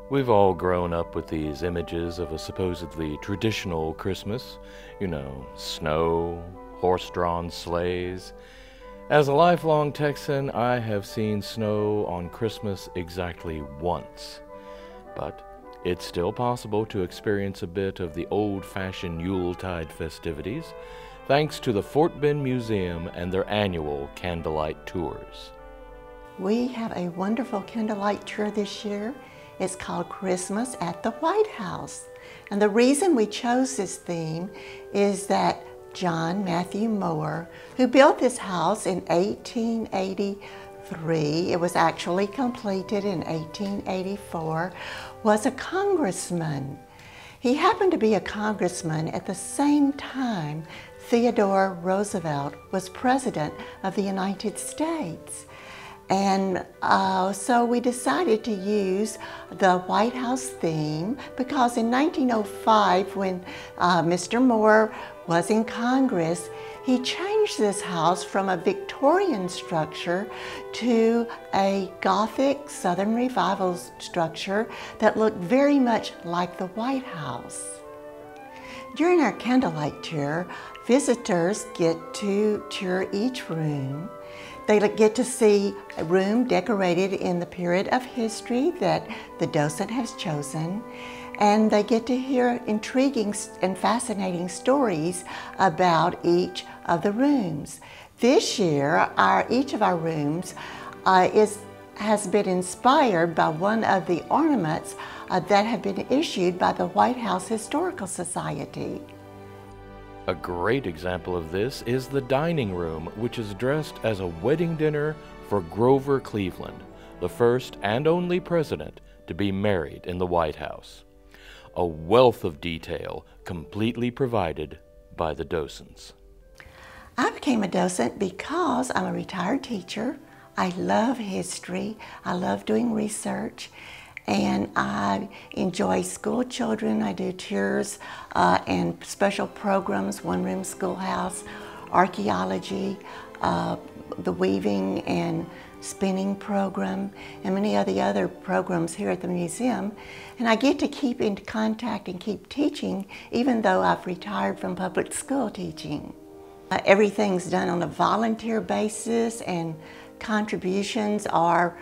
We've all grown up with these images of a supposedly traditional Christmas. You know, snow, horse-drawn sleighs. As a lifelong Texan, I have seen snow on Christmas exactly once. But it's still possible to experience a bit of the old-fashioned Yuletide festivities, thanks to the Fort Bend Museum and their annual Candlelight Tours. We have a wonderful candlelight tour this year. It's called Christmas at the White House. And the reason we chose this theme is that John Matthew Moore, who built this house in 1883, it was actually completed in 1884, was a congressman. He happened to be a congressman at the same time Theodore Roosevelt was president of the United States. And so we decided to use the White House theme because in 1905, when Mr. Moore was in Congress, he changed this house from a Victorian structure to a Gothic Southern Revival structure that looked very much like the White House. During our candlelight tour, visitors get to tour each room. They get to see a room decorated in the period of history that the docent has chosen, and they get to hear intriguing and fascinating stories about each of the rooms. This year, each of our rooms has been inspired by one of the ornaments that have been issued by the White House Historical Society. A great example of this is the dining room, which is dressed as a wedding dinner for Grover Cleveland, the first and only president to be married in the White House. A wealth of detail completely provided by the docents. I became a docent because I'm a retired teacher. I love history. I love doing research. And I enjoy school children. I do tours and special programs, one-room schoolhouse, archaeology, the weaving and spinning program, and many of the other programs here at the museum. And I get to keep in contact and keep teaching, even though I've retired from public school teaching. Everything's done on a volunteer basis, and contributions are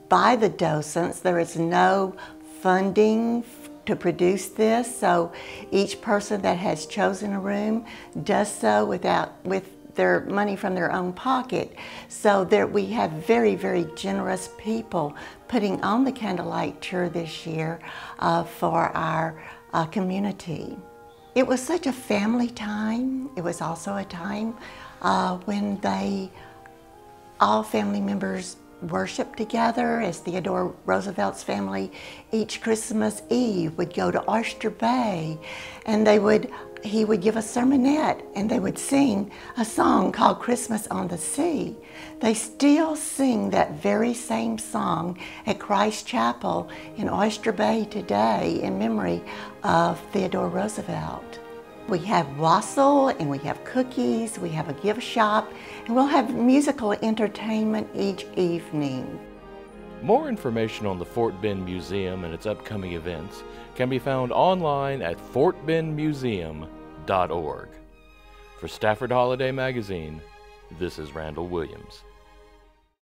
by the docents. There is no funding to produce this, so each person that has chosen a room does so with their money from their own pocket. So we have very, very generous people putting on the candlelight tour this year for our community. It was such a family time. It was also a time when all family members worshiped together, as Theodore Roosevelt's family each Christmas Eve would go to Oyster Bay, and he would give a sermonette, and they would sing a song called Christmas on the Sea. They still sing that very same song at Christ Chapel in Oyster Bay today in memory of Theodore Roosevelt. We have wassail, and we have cookies, we have a gift shop, and we'll have musical entertainment each evening. More information on the Fort Bend Museum and its upcoming events can be found online at fortbendmuseum.org. For Stafford Holiday Magazine, this is Randall Williams.